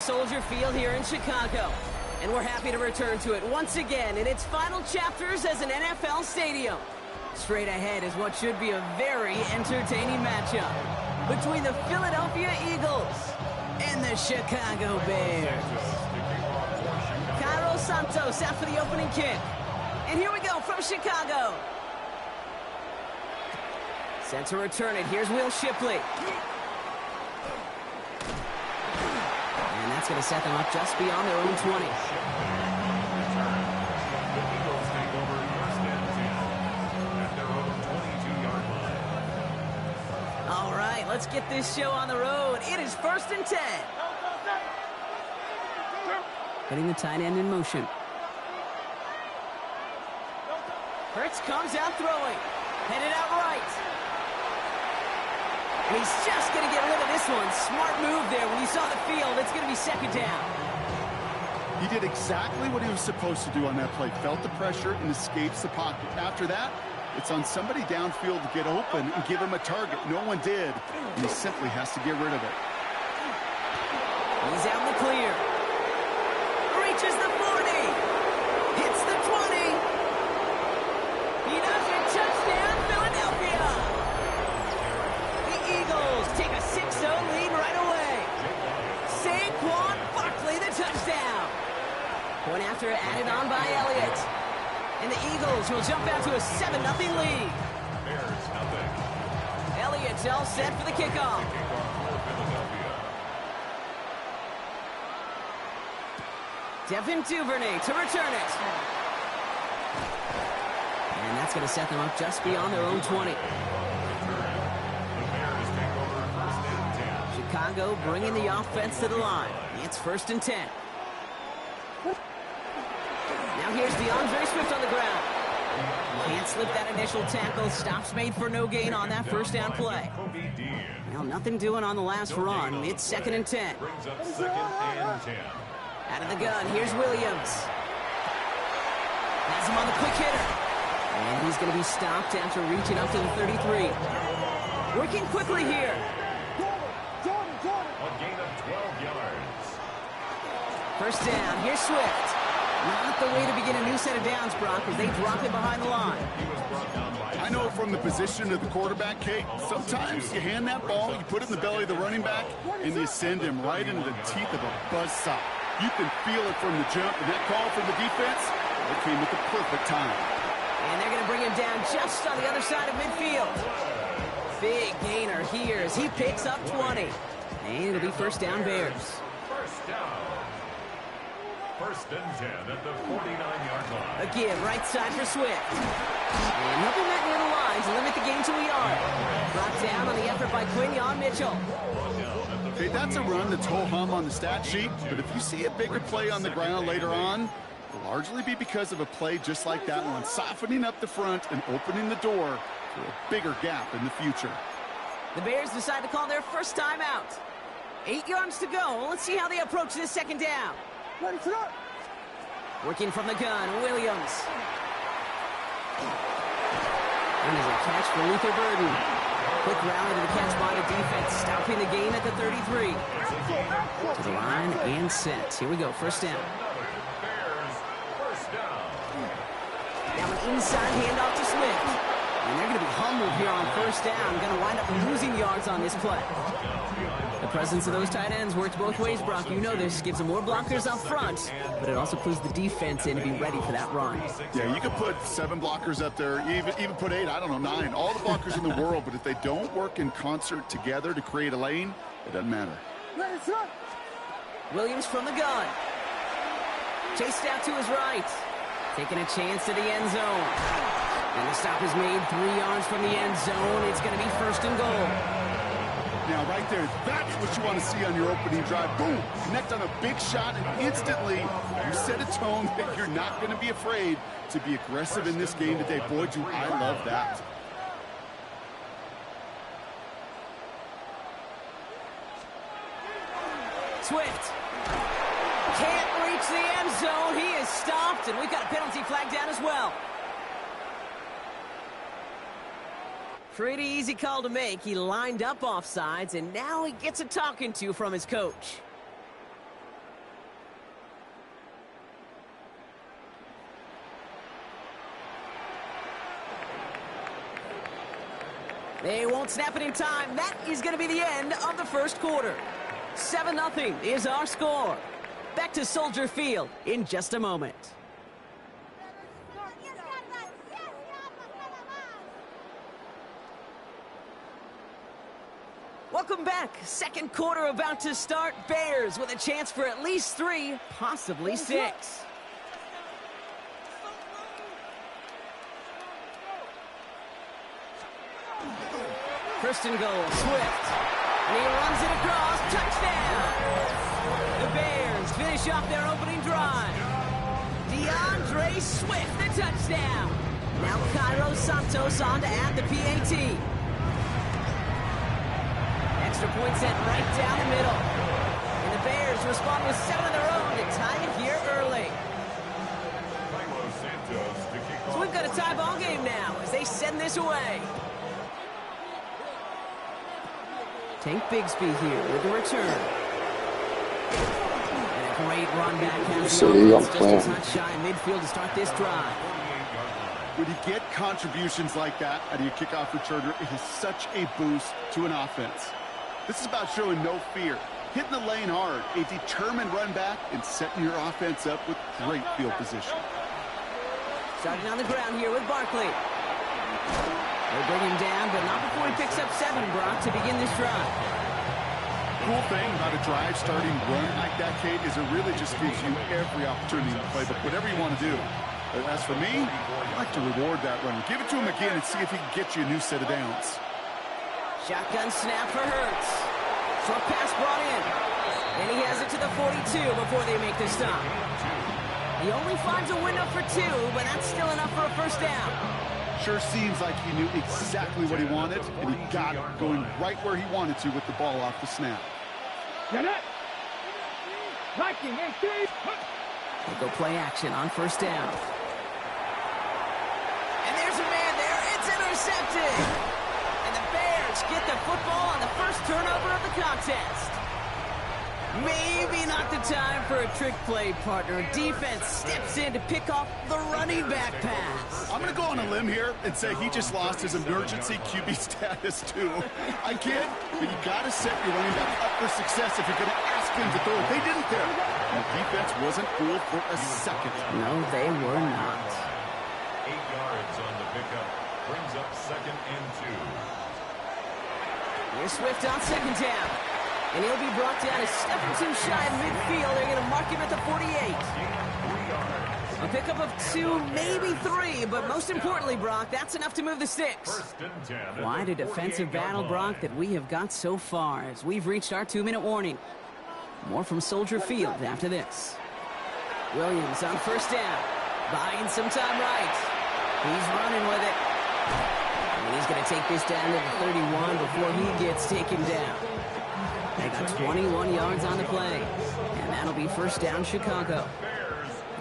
Soldier Field here in Chicago. And we're happy to return to it once again in its final chapters as an NFL stadium. Straight ahead is what should be a very entertaining matchup between the Philadelphia Eagles and the Chicago Bears. Cairo Santos out for the opening kick. And here we go from Chicago. Set to return it. Here's Will Shipley. And that's going to set them up just beyond their own 20. All right, let's get this show on the road. It is 1st and 10. Putting the tight end in motion. Hurts comes out throwing. Headed out right. And he's just going to get rid of this one. Smart move there. When you saw the field, it's going to be 2nd down. He did exactly what he was supposed to do on that play. Felt the pressure and escapes the pocket. After that, it's on somebody downfield to get open and give him a target. No one did, and he simply has to get rid of it. He's out in the clear. Reaches the 40. Hits the 20. He does it. Touchdown, Philadelphia. The Eagles take a 6-0 lead right away. Saquon Barkley, the touchdown. Point after added on by Elliott. And the Eagles will jump out to a 7-0 lead. Elliott's all set for the kickoff. Devin Duvernay to return it. And that's going to set them up just beyond their own 20. Chicago bringing the offense to the line. It's 1st and 10. Now here's DeAndre Swift on the ground. Can't slip that initial tackle. Stops made for no gain on that 1st down play. Well, nothing doing on the last run. It's 2nd and 10. Out of the gun, here's Williams. Has him on the quick hitter. And he's going to be stopped after reaching up to the 33. Working quickly here. A gain of 12 yards. 1st down, here's Swift. Not the way to begin a new set of downs, Brock, as they drop it behind the line. I know from the position of the quarterback, Kate, sometimes you hand that ball, you put it in the belly of the running back, and you send him right into the teeth of a buzzsaw. You can feel it from the jump, and that call from the defense, it came at the perfect time. And they're going to bring him down just on the other side of midfield. Big gainer here as he picks up 20. And it'll be 1st down Bears. 1st down. 1st and 10 at the 49-yard line. Again, right side for Swift. And he'll be met near the line to limit the gain to a yard. Brought down on the effort by Quinyon Mitchell. Okay, that's a run that's ho-hum on the stat sheet, but if you see a bigger play on the ground later on, it'll largely be because of a play just like that one, softening up the front and opening the door for a bigger gap in the future. The Bears decide to call their first time out. 8 yards to go. Let's see how they approach this 2nd down. Working from the gun, Williams. And there's a catch for Luther Burden. Quick rally to the catch by the defense, stopping the gain at the 33. To the line and set. Here we go, 1st down. Now an inside handoff to Swift. And they're going to be humbled here on 1st down. Going to wind up losing yards on this play. The presence of those tight ends works both ways, Brock. You know this. Gives them more blockers up front, but it also clues the defense in to be ready for that run. Yeah, you could put 7 blockers up there, even put 8, I don't know, 9. All the blockers in the world, but if they don't work in concert together to create a lane, it doesn't matter. Williams from the gun. Chased out to his right. Taking a chance to the end zone. And the stop is made 3 yards from the end zone. It's going to be 1st and goal. Now, right there, that's what you want to see on your opening drive. Boom! Connect on a big shot, and instantly you set a tone that you're not going to be afraid to be aggressive in this game today. Boy, do I love that. Swift. Can't reach the end zone. He is stopped, and we've got a penalty flag down as well. Pretty easy call to make. He lined up offsides, and now he gets a talking to from his coach. They won't snap it in time. That is going to be the end of the first quarter. 7-0 is our score. Back to Soldier Field in just a moment. Welcome back. Second quarter about to start. Bears with a chance for at least 3, possibly 6. First and goal, Swift. And he runs it across. Touchdown! The Bears finish off their opening drive. DeAndre Swift, the touchdown. Now Cairo Santos on to add the PAT. Extra point sent right down the middle. And the Bears respond with 7 of their own to tie it here early. So we've got a tie ball game now as they send this away. Tank Bigsby here with the return. And a great run back has the offense just a touch shy in midfield to start this drive. When you get contributions like that out of your kickoff returner, it is such a boost to an offense. This is about showing no fear, hitting the lane hard, a determined run back, and setting your offense up with great field position. Starting on the ground here with Barkley. They bring him down, but not before he picks up 7, Brock, to begin this drive. Cool thing about a drive starting run like that, Kate, is it really just gives you every opportunity to play, but whatever you want to do. But as for me, I like to reward that runner. Give it to him again and see if he can get you a new set of downs. Shotgun snap for Hurts. Short pass brought in. And he has it to the 42 before they make the stop. He only finds a window for 2, but that's still enough for a first down. Sure seems like he knew exactly what he wanted, and he got it going right where he wanted to with the ball off the snap. They go play action on first down. And there's a man there. It's intercepted. And the Bears get the football on the first turnover of the contest. Maybe not the time for a trick play, partner. Defense steps in to pick off the running back pass. I'm going to go on a limb here and say he just lost his emergency QB status, too. I kid, but you got to set your running back up for success if you're going to ask him to throw it. They didn't there. And the defense wasn't fooled for a second. No, they were not. 8 yards on the pickup. Brings up 2nd and 2. Here's Swift on second down. And he'll be brought down a step or 2 shy of midfield. They're going to mark him at the 48. A pickup of 2, maybe 3, but most importantly, Brock, that's enough to move the sticks. Quite a defensive battle, Brock, that we have got so far as we've reached our 2-minute warning. More from Soldier Field after this. Williams on first down. Buying some time right. He's running with it. And he's going to take this down to the 31 before he gets taken down. They got 21 yards on the play. And that'll be first down Chicago.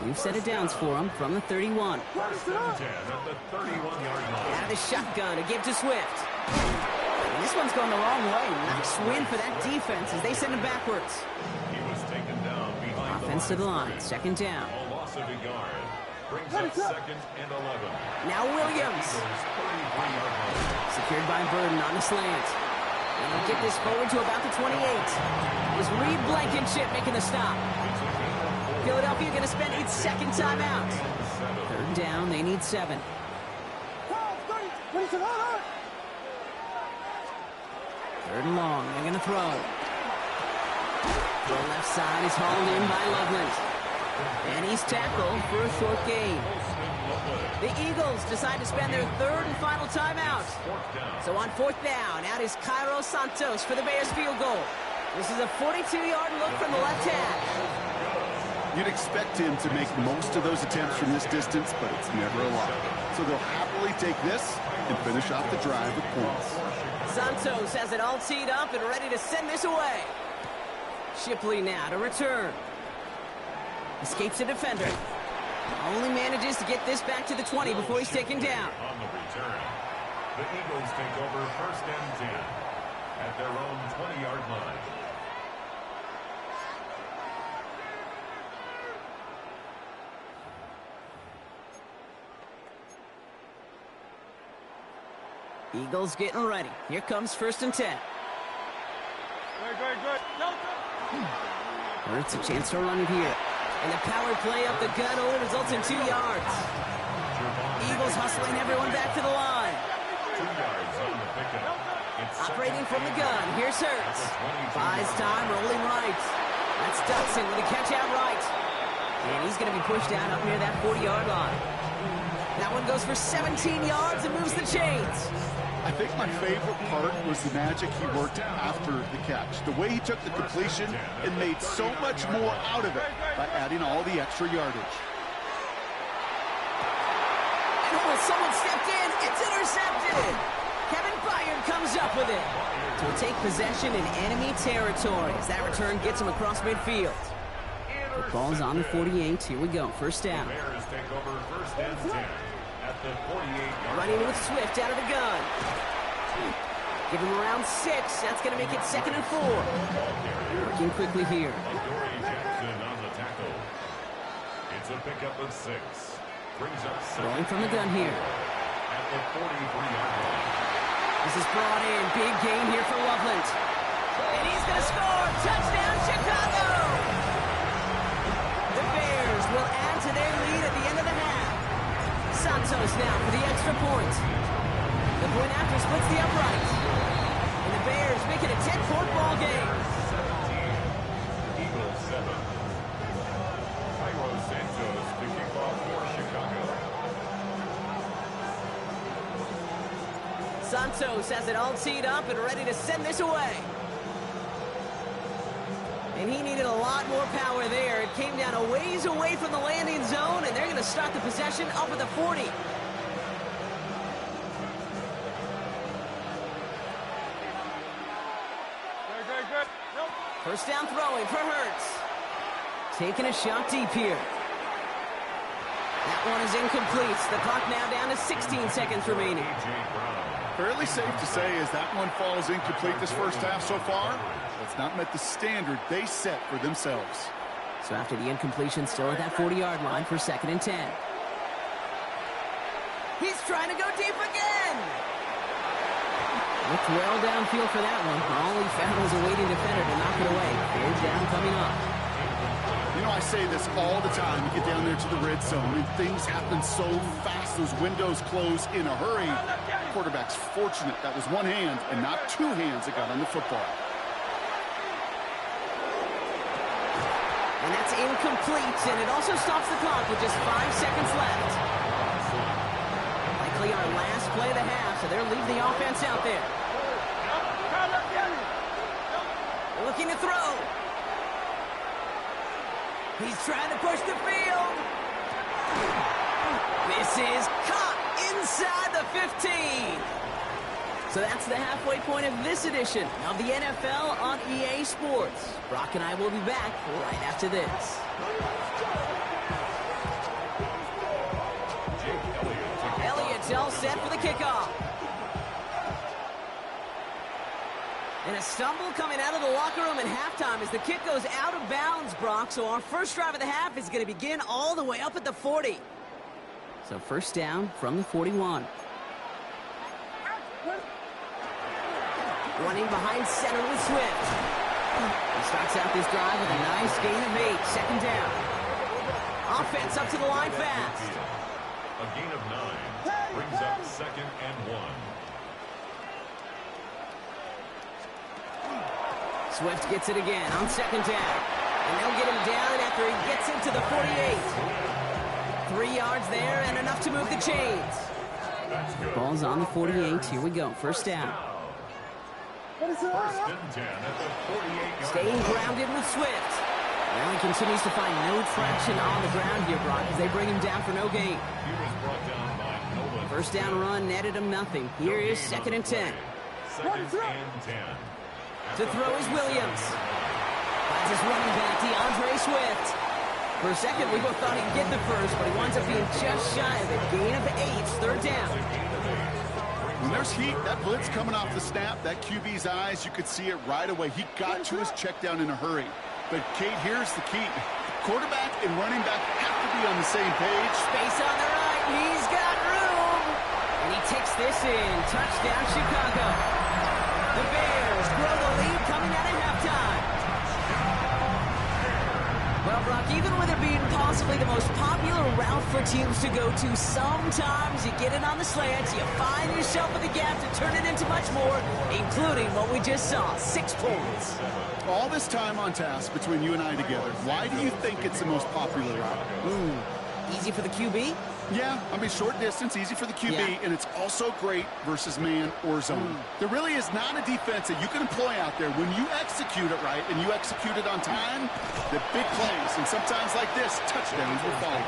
We've set it downs for him from the 31. First and 10 at the 31-yard line. Out of the shotgun to give to Swift. And this one's going the wrong way. Nice win for that defense as they send him backwards. He was taken down behind Offense to the line. Second down. A loss of a yard. Brings up 2nd and 11. Now Williams. Secured by Burden on the slant. And he'll get this forward to about the 28. It was Reed Blankenship making the stop. Philadelphia going to spend its second timeout. Third down, they need 7. Third and long, they're going to throw. The left side is hauled in by Loveland. And he's tackled for a short gain. The Eagles decide to spend their third and final timeout. So on fourth down, out is Cairo Santos for the Bears field goal. This is a 42-yard look from the left hand. You'd expect him to make most of those attempts from this distance, but it's never a lot. So they'll happily take this and finish off the drive with points. Santos has it all teed up and ready to send this away. Shipley now to return. Escapes a defender. Only manages to get this back to the 20 before he's taken down. On the return, the Eagles take over first and 10 at their own 20-yard line. Eagles getting ready. Here comes 1st and 10. Hurts a chance to run it here. And the power play up the gut only results in 2 yards. Eagles hustling everyone back to the line. 2 yards on the pickup. Operating from the gun. Here's Hurts. Buys time, rolling right. That's Dutson with a catch out right. And he's going to be pushed down up near that 40-yard line. That one goes for 17 yards and moves the chains. I think my favorite part was the magic he worked after the catch. The way he took the completion and made so much more out of it by adding all the extra yardage. And someone stepped in. It's intercepted. Kevin Byard comes up with it. So we'll take possession in enemy territory as that return gets him across midfield. The ball's on the 48. Here we go. 1st down. Bears take over 1st and 10 at the 48-yard Running with Swift out of the gun. Give him around 6. That's going to make it 2nd and 4. Working quickly here. Dory Jackson on the tackle. It's a pickup of 6. Brings up 7. Rolling from the gun here. At the 43-yard line. This is brought in. Big gain here for Loveland. And he's going to score. Touchdown, Chicago! The Bears will add to their lead at the end of the half. Santos now for the extra point. The point after splits the upright. And the Bears make it a 10-point ball game. 17. Eagles 7. Cairo Santos to kick off for Chicago. Santos has it all teed up and ready to send this away. And he needed a lot more power there. It came down a ways away from the landing zone, and they're going to start the possession up at the 40. First down throwing for Hurts. Taking a shot deep here. That one is incomplete. The clock now down to 16 seconds remaining. Fairly safe to say as that one falls incomplete this first half so far. It's not met the standard they set for themselves. So after the incompletion, still at that 40-yard line for 2nd and 10. He's trying to go deep again. Looked well downfield for that one. All he found was a waiting defender to knock it away. Third down coming up. You know, I say this all the time. You get down there to the red zone, and things happen so fast. Those windows close in a hurry. Quarterback's fortunate that was one hand and not 2 hands that got on the football. And that's incomplete, and it also stops the clock with just 5 seconds left. Likely our last play of the half, so they'll leave the offense out there. Looking to throw. He's trying to push the field. This is caught inside the 15. So that's the halfway point of this edition of the NFL on EA Sports. Brock and I will be back right after this. Elliott's all set for the kickoff. And a stumble coming out of the locker room at halftime as the kick goes out of bounds, Brock. So our first drive of the half is going to begin all the way up at the 40. So first down from the 41. Running behind center with Swift. He starts out this drive with a nice gain of 8. 2nd down. Offense up to the line fast. A gain of 9 brings up 2nd and 1. Swift gets it again on 2nd down. And they'll get him down after he gets into the 48. 3 yards there and enough to move the chains. Ball's on the 48. Here we go. First down. First and 10 at the 48-yard Staying grounded with Swift. Well, he continues to find no traction on the ground here, Brock, as they bring him down for no gain. He was brought down by Nolan. First down run netted him nothing. Here is 2nd and 10. 2nd and 10. To throw is Williams. Finds his running back, DeAndre Swift. For a second, we both thought he'd get the first, but he winds up being just shy of a gain of 8. 3rd down. When there's heat, that blitz coming off the snap, that QB's eyes, you could see it right away. He got to his check down in a hurry. But, Kate, here's the key. Quarterback and running back have to be on the same page. Space on the right. He's got room. And he takes this in. Touchdown, Chicago. The Bears grow the lead coming out of halftime. Well, Brock, even with it being possibly the most popular route for teams to go to, sometimes you get it on the slants, you find yourself in the gap to turn it into much more, including what we just saw, 6 points. All this time on task between you and I together, why do you think it's the most popular route? Easy for the QB? Yeah, I mean, short distance, easy for the QB, and it's also great versus man or zone. There really is not a defense that you can employ out there when you execute it right and you execute it on time, the big plays, and sometimes like this, touchdowns will follow.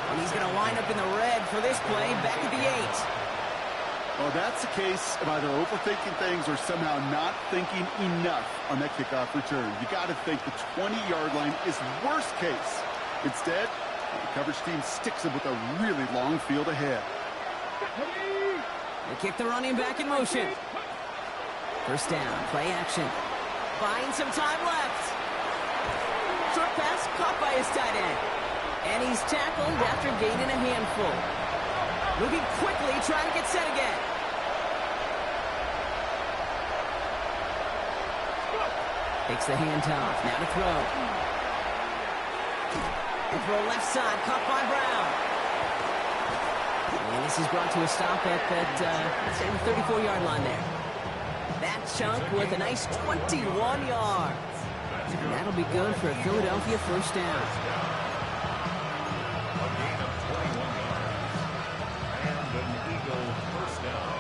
And he's going to line up in the red for this play back at the 8. Well, that's the case of either overthinking things or somehow not thinking enough on that kickoff return. You got to think the 20-yard line is worst case. Instead, the coverage team sticks him with a really long field ahead. They kick the running back in motion. First down, play action. Buying some time left. Short pass caught by his tight end. And he's tackled after gaining a handful. Moving quickly, trying to get set again. Takes the handoff. Now to throw. The throw left side, caught by Brown. And this is brought to a stop at the 34-yard line there. That chunk with a nice 21 yards. And that'll be good for a Philadelphia first down. A gain of 21 yards. And an Eagle first down.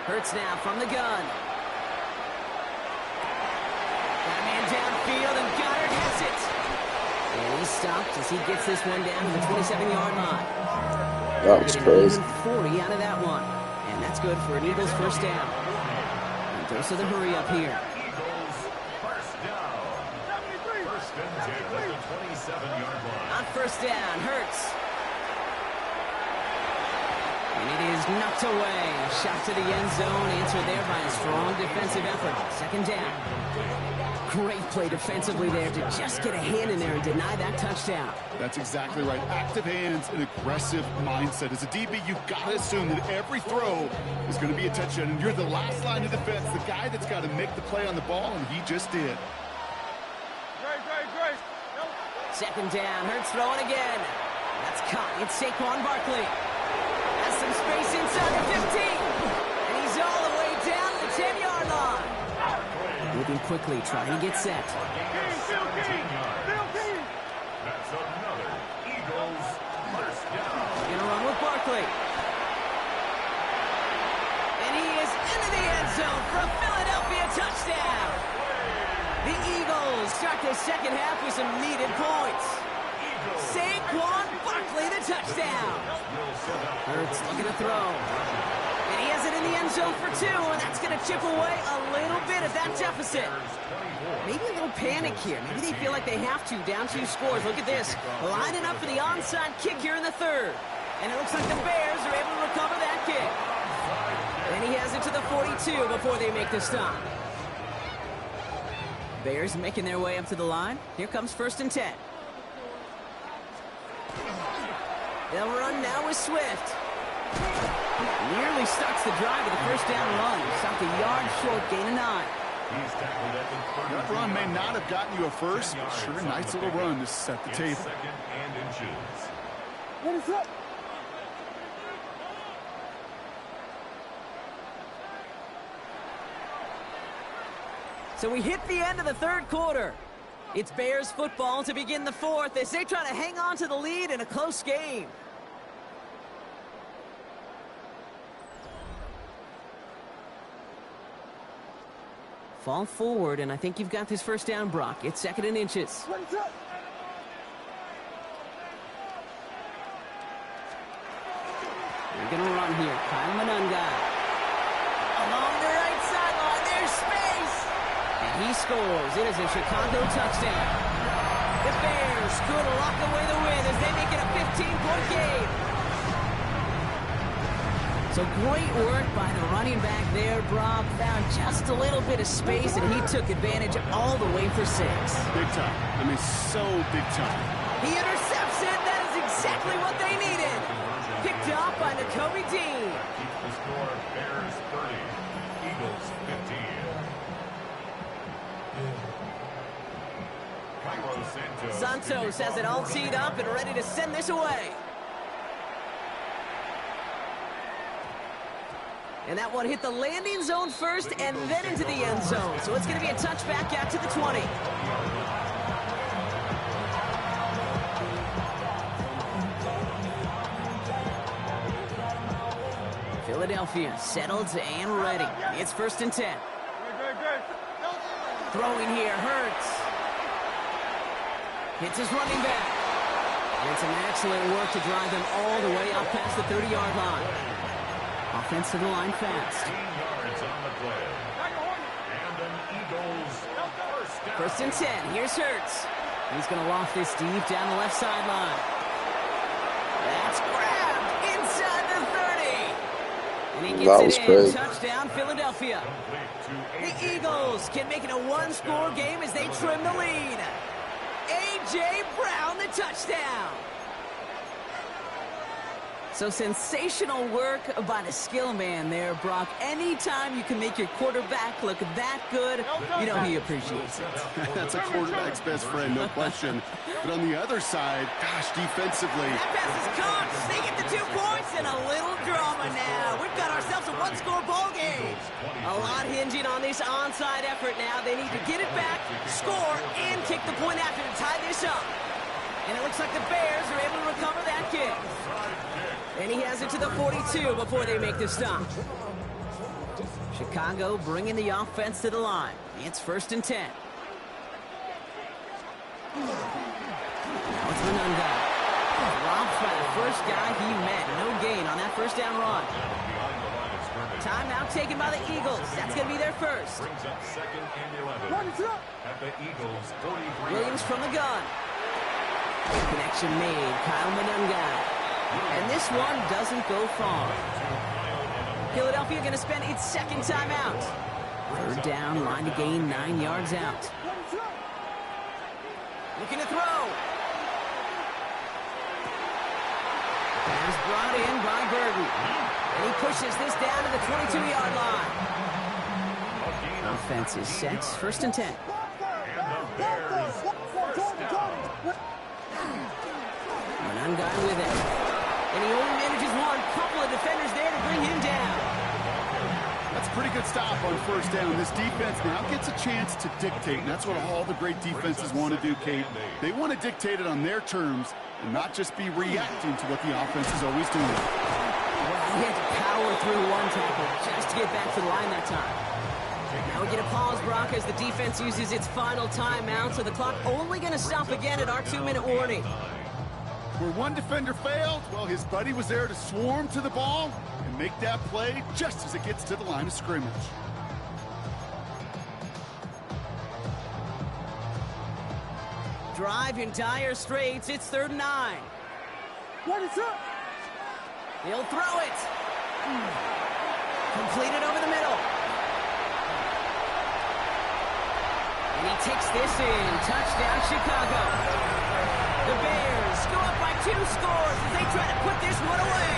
Hurts now from the gun. Got a man downfield, and Goddard has it. And he's stopped as he gets this one down to the 27-yard line. That was crazy. 40 out of that one. And that's good for an Eagles first down. And dose of the hurry up here. Eagles first down. First and 10 at the 27-yard line. On first down, Hurts. And it is knocked away. Shot to the end zone, answered there by a strong defensive effort. Second down. Great play defensively there to just get a hand in there and deny that touchdown. That's exactly right. Active hands and aggressive mindset. As a DB, you've got to assume that every throw is going to be a touchdown, and you're the last line of defense, the guy that's got to make the play on the ball, and he just did. Second down, Hurts throwing again. That's caught. It's Saquon Barkley. Has some space inside the 15. And he's all the way down to the 10-yard line. Moving quickly, trying to get set. That's another Eagles first down. Gonna run with Barkley. And he is into the end zone for a Philadelphia touchdown. The Eagles start the second half with some needed points. Saquon Barkley, the touchdown. Hurts looking to throw. And he has it in the end zone for 2, and that's going to chip away a little bit of that deficit. Maybe a little panic here. Maybe they feel like they have to, down 2 scores. Look at this. Lining up for the onside kick here in the third. And it looks like the Bears are able to recover that kick. And he has it to the 42 before they make the stop. Bears making their way up to the line. Here comes first and 10. They'll run now with Swift. Nearly starts the drive with a first down run. Stopped a yard short, gain of 9. He's tackled at the 30. That run may not have gotten you a first, but sure, nice little run to set the table. Second and inches. What is up? So we hit the end of the third quarter. It's Bears football to begin the fourth as they try to hang on to the lead in a close game. Fall forward, and I think you've got this first down, Brock. It's second and inches. What is up? They're going to run here. Kyle Manunga. Along the right sideline, there's space. And he scores. It is a Chicago touchdown. The Bears could lock away the win as they make it a 15-point game. So great work by the running back there. Brock found just a little bit of space, and he took advantage all the way for 6. Big time. I mean, so big time. He intercepts it. That is exactly what they needed. Picked up by Nakobe Dean. Keeps the score. Bears 30, Eagles 15. Santos has it all teed up and ready to send this away. And that one hit the landing zone first and then into the end zone. So it's going to be a touchback out to the 20. Philadelphia settled and ready. It's 1st and 10. Throwing here, Hurts. Hits his running back. And some excellent work to drive them all the way up past the 30-yard line. Offense to the line fast. 15 yards on the play. And an Eagles first down. 1st and 10. Here's Hurts. He's going to loft this deep down the left sideline. That's grabbed inside the 30. And he gets it in. Crazy. Touchdown, Philadelphia. The Eagles can make it a one-score game as they trim the lead. A.J. Brown, the touchdown. So sensational work by the skill man there, Brock. Anytime you can make your quarterback look that good, you know he appreciates it. That's a quarterback's best friend, no question. But on the other side, gosh, defensively. That pass is caught. They get the 2 points and a little drama now. We've got ourselves a one-score ball game. A lot hinging on this onside effort now. They need to get it back, score, and kick the point after to tie this up. And it looks like the Bears are able to recover that kick. And he has it to the 42 before they make the stop. Chicago bringing the offense to the line. It's 1st and 10. Now it's Manunga. Dropped by the first guy he met. No gain on that first down run. Timeout taken by the Eagles. That's going to be their first. Brings up 2nd and 11. At the Eagles 43. Williams from the gun. Connection made. Kyle Manunga. And this one doesn't go far. Philadelphia going to spend its 2nd timeout. 3rd down, line to gain 9 yards out. Looking to throw. Pass brought in by Burton. And he pushes this down to the 22-yard line. Offense is set. 1st and 10. And the Bears first down. Manunga with it. And he only manages one. Couple of defenders there to bring him down. That's a pretty good stop on 1st down. This defense now gets a chance to dictate, and that's what all the great defenses want to do, Kate. They want to dictate it on their terms and not just be reacting to what the offense is always doing. Well, he had to power through one tackle just to get back to the line that time. Now we get a pause, Brock, as the defense uses its final timeout, so the clock only going to stop again at our 2-minute warning. Where one defender failed, well, his buddy was there to swarm to the ball and make that play just as it gets to the line of scrimmage. Drive in dire straits. It's 3rd and 9. What is up? He'll throw it. Completed over the middle. And he takes this in. Touchdown, Chicago. The Bears go up by 2 scores as they try to put this one away.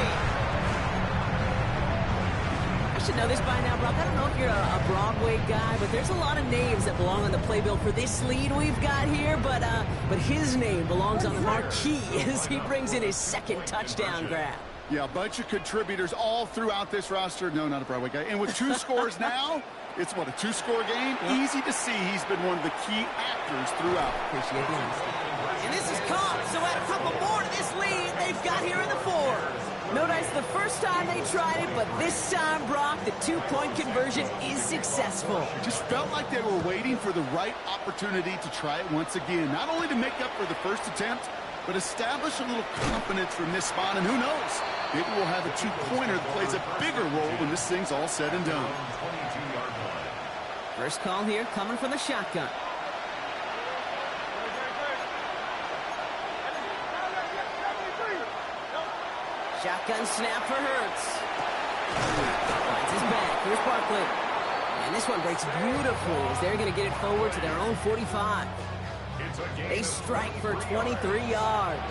I should know this by now, Brock. I don't know if you're a Broadway guy, but there's a lot of names that belong on the playbill for this lead we've got here. But his name belongs on the marquee as he brings in his 2nd touchdown grab. Yeah, a bunch of contributors all throughout this roster. No, not a Broadway guy. And with 2 scores now, it's what, a 2-score game? Yep. Easy to see he's been one of the key actors throughout. Appreciate the honesty. And this is caught, so add a couple more to this lead they've got here in the 4. No dice the first time they tried it, but this time, Brock, the 2-point conversion is successful. It just felt like they were waiting for the right opportunity to try it once again. Not only to make up for the first attempt, but establish a little confidence from this spot. And who knows, maybe we'll have a 2-pointer that plays a bigger role when this thing's all said and done. First call here coming from the shotgun. Shotgun snap for Hurts. Finds his back. Here's Barkley. And this one breaks beautifully as they're going to get it forward to their own 45. They strike for 23 yards.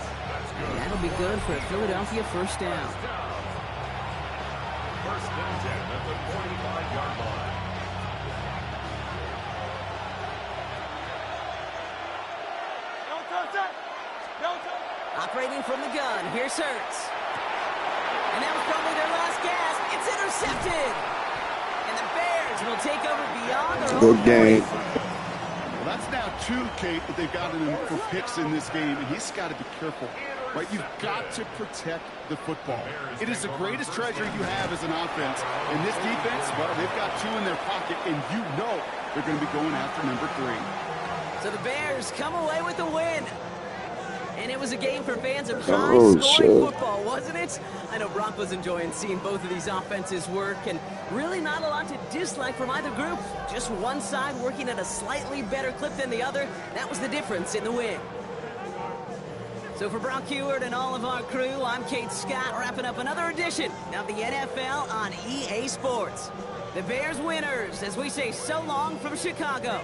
That'll be good for a Philadelphia first down. First and 10 at the 45-yard line. Operating from the gun, here's Hurts. And that was probably their last gasp. It's intercepted. And the Bears will take over beyond their own Good game. Well, that's now 2, Kate, that they've gotten him for picks in this game, and he's got to be careful. Right? You've got to protect the football. It is the greatest treasure you have as an offense. And this defense, well, they've got 2 in their pocket, and you know they're going to be going after number 3. So the Bears come away with a win. And it was a game for fans of Oh, high-scoring shit. football, wasn't it? I know Brock was enjoying seeing both of these offenses work, and really not a lot to dislike from either group. Just one side working at a slightly better clip than the other. That was the difference in the win. So for Brock Heward and all of our crew, I'm Kate Scott, wrapping up another edition of the NFL on EA Sports. The Bears winners, as we say so long from Chicago.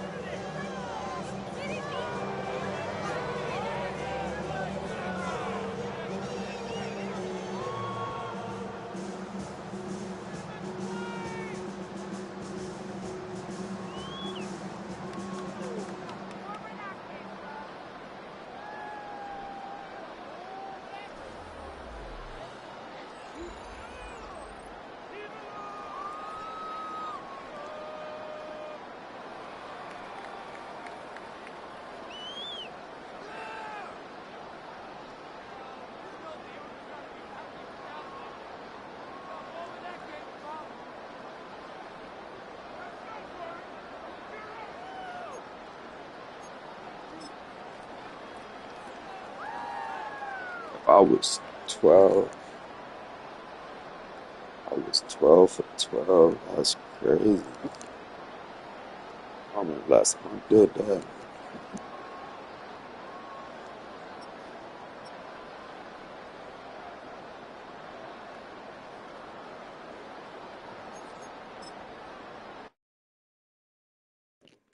I was 12. I was 12 for 12. That's crazy. I remember last time I did that.